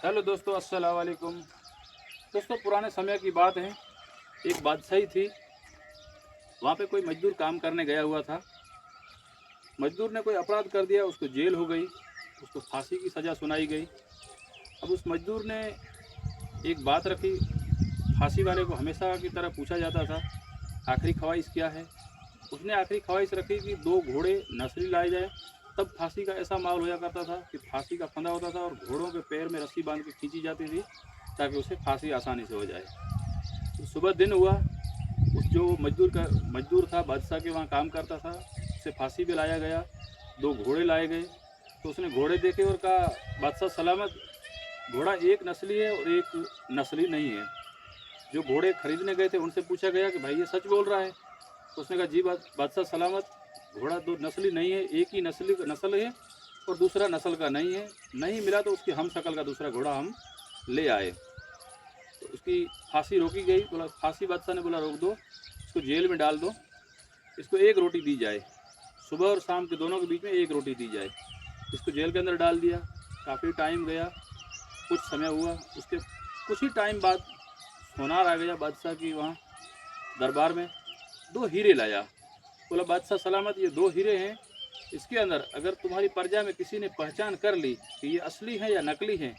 Hello दोस्तों, अस्सलाम वालेकुम। दोस्तों, पुराने समय की बात है। एक बादशाही थी। वहाँ पे कोई मजदूर काम करने गया हुआ था। मजदूर ने कोई अपराध कर दिया, उसको जेल हो गई, उसको फांसी की सज़ा सुनाई गई। अब उस मजदूर ने एक बात रखी। फांसी वाले को हमेशा की तरह पूछा जाता था, आखिरी ख्वाहिश क्या है। उसने आखिरी ख्वाहिश रखी कि 2 घोड़े नस्ली लाए जाए। तब फांसी का ऐसा माहौल होया करता था कि फांसी का फंदा होता था और घोड़ों के पैर में रस्सी बांध के खींची जाती थी, ताकि उसे फांसी आसानी से हो जाए। तो सुबह दिन हुआ। उस जो मजदूर था, बादशाह के वहाँ काम करता था, उसे फांसी पे लाया गया। 2 घोड़े लाए गए। तो उसने घोड़े देखे और कहा, बादशाह सलामत, घोड़ा एक नस्ली है और एक नस्ली नहीं है। जो घोड़े खरीदने गए थे उनसे पूछा गया कि भाई ये सच बोल रहा है। तो उसने कहा, जी बादशाह सलामत, घोड़ा 2 नस्ली नहीं है, एक ही नस्ल है और दूसरा नस्ल का नहीं है। नहीं मिला तो उसकी हम शक्ल का दूसरा घोड़ा हम ले आए। तो उसकी फांसी रोकी गई। बोला, फांसी बादशाह ने बोला, रोक दो, इसको जेल में डाल दो, इसको एक रोटी दी जाए, सुबह और शाम के दोनों के बीच में एक रोटी दी जाए। इसको जेल के अंदर डाल दिया। काफ़ी टाइम गया, कुछ समय हुआ। उसके कुछ ही टाइम बाद सोनार आ गया बादशाह की वहाँ दरबार में। 2 हीरे लाया। बोला, बादशाह सलामत, ये 2 हीरे हैं। इसके अंदर अगर तुम्हारी प्रजा में किसी ने पहचान कर ली कि ये असली हैं या नकली हैं,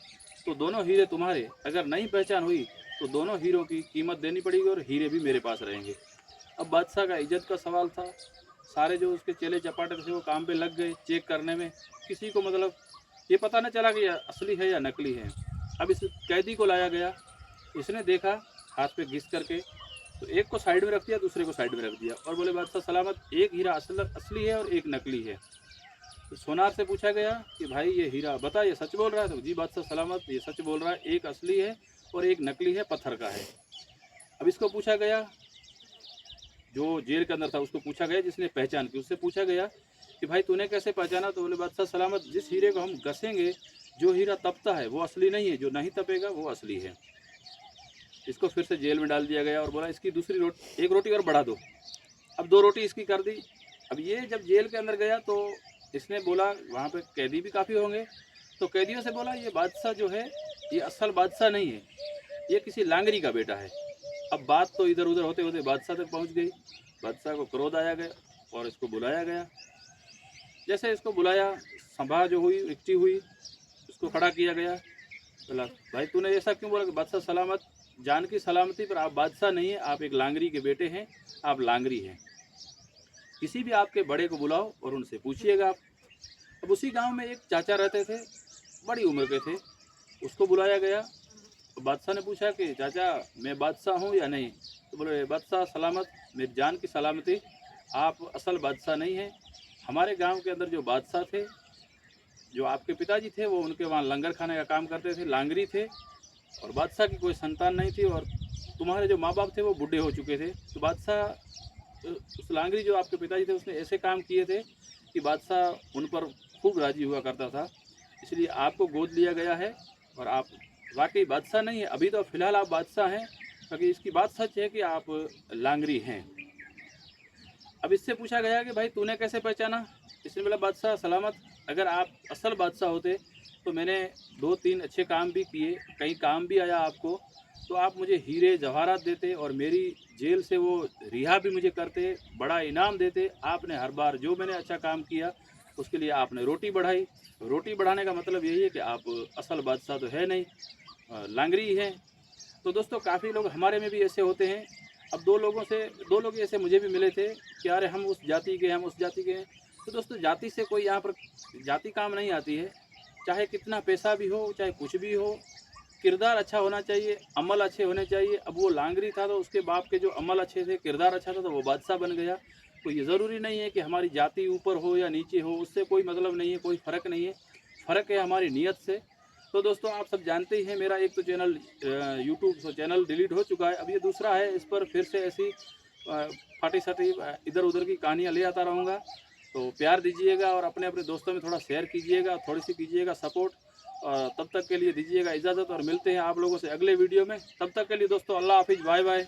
तो दोनों हीरे तुम्हारे। अगर नहीं पहचान हुई तो दोनों हीरों की कीमत देनी पड़ेगी और हीरे भी मेरे पास रहेंगे। अब बादशाह का इज्जत का सवाल था। सारे जो उसके चेले चपाटे थे वो काम पे लग गए चेक करने में। किसी को मतलब ये पता न चला कि ये असली है या नकली है। अब इस कैदी को लाया गया। इसने देखा, हाथ पे घिस करके, तो एक को साइड में रख दिया, दूसरे को साइड में रख दिया और बोले, बादशाह सलामत, एक हीरा असली है और एक नकली है। तो सोनार से पूछा गया कि भाई ये हीरा बता, ये सच बोल रहा है? तो जी बादशाह सलामत, ये सच बोल रहा है, एक असली है और एक नकली है, पत्थर का है। अब इसको पूछा गया, जो जेल के अंदर था उसको पूछा गया, जिसने पहचान की उससे पूछा गया कि भाई तूने कैसे पहचाना? तो बोले, बादशाह सलामत, जिस हीरे को हम घसेंगे, जो हीरा तपता है वो असली नहीं है, जो नहीं तपेगा वो असली है। इसको फिर से जेल में डाल दिया गया और बोला, इसकी दूसरी रोटी, एक रोटी और बढ़ा दो। अब 2 रोटी इसकी कर दी। अब ये जब जेल के अंदर गया तो इसने बोला, वहाँ पे कैदी भी काफ़ी होंगे, तो कैदियों से बोला, ये बादशाह जो है, ये असल बादशाह नहीं है, ये किसी लांगरी का बेटा है। अब बात तो इधर उधर होते होते बादशाह तक पहुँच गई। बादशाह को क्रोध आया गया और इसको बुलाया गया। जैसे इसको बुलाया, सभा जो हुई इकट्ठी हुई, इसको खड़ा किया गया। बोला, भाई तूने ऐसा क्यों बोला? कि बादशाह सलामत, जान की सलामती पर, आप बादशाह नहीं हैं, आप एक लांगरी के बेटे हैं, आप लांगरी हैं। किसी भी आपके बड़े को बुलाओ और उनसे पूछिएगा आप। अब उसी गांव में एक चाचा रहते थे, बड़ी उम्र के थे। उसको बुलाया गया। तो बादशाह ने पूछा कि चाचा, मैं बादशाह हूँ या नहीं? तो बोले, बादशाह सलामत, मेरी जान की सलामती, आप असल बादशाह नहीं हैं। हमारे गांव के अंदर जो बादशाह थे, जो आपके पिताजी थे, वो उनके वहाँ लंगर खाने का काम करते थे, लांगरी थे, और बादशाह की कोई संतान नहीं थी। और तुम्हारे जो माँ बाप थे वो बूढ़े हो चुके थे। तो बादशाह, उस लांगरी जो आपके पिताजी थे, उसने ऐसे काम किए थे कि बादशाह उन पर खूब राजी हुआ करता था। इसलिए आपको गोद लिया गया है और आप वाकई बादशाह नहीं है। अभी तो फ़िलहाल आप बादशाह हैं, क्योंकि इसकी बात सच है कि आप लांगरी हैं। अब इससे पूछा गया कि भाई तूने कैसे पहचाना? इसने बोला, बादशाह सलामत, अगर आप असल बादशाह होते तो मैंने 2-3 अच्छे काम भी किए, कहीं काम भी आया आपको, तो आप मुझे हीरे जवाहरात देते और मेरी जेल से वो रिहा भी मुझे करते, बड़ा इनाम देते। आपने हर बार जो मैंने अच्छा काम किया उसके लिए आपने रोटी बढ़ाई। रोटी बढ़ाने का मतलब यही है कि आप असल बादशाह तो है नहीं, लांगरी ही हैं। तो दोस्तों, काफ़ी लोग हमारे में भी ऐसे होते हैं। अब 2 लोग ऐसे मुझे भी मिले थे कि अरे हम उस जाति के, हम उस जाति के हैं। तो दोस्तों, जाति से कोई यहाँ पर जाति काम नहीं आती है। चाहे कितना पैसा भी हो, चाहे कुछ भी हो, किरदार अच्छा होना चाहिए, अमल अच्छे होने चाहिए। अब वो लांगरी था तो उसके बाप के जो अमल अच्छे थे, किरदार अच्छा था, तो वो बादशाह बन गया। तो ये ज़रूरी नहीं है कि हमारी जाति ऊपर हो या नीचे हो, उससे कोई मतलब नहीं है, कोई फ़र्क नहीं है। फ़र्क है हमारी नीयत से। तो दोस्तों, आप सब जानते ही हैं, मेरा एक तो चैनल यूट्यूब से चैनल डिलीट हो चुका है, अब ये दूसरा है। इस पर फिर से ऐसी फाटी साटी इधर उधर की कहानियाँ ले आता रहूँगा। तो प्यार दीजिएगा और अपने अपने दोस्तों में थोड़ा शेयर कीजिएगा, थोड़ी सी कीजिएगा सपोर्ट। तब तक के लिए दीजिएगा इजाज़त और मिलते हैं आप लोगों से अगले वीडियो में। तब तक के लिए दोस्तों, अल्लाह हाफिज़, बाय बाय।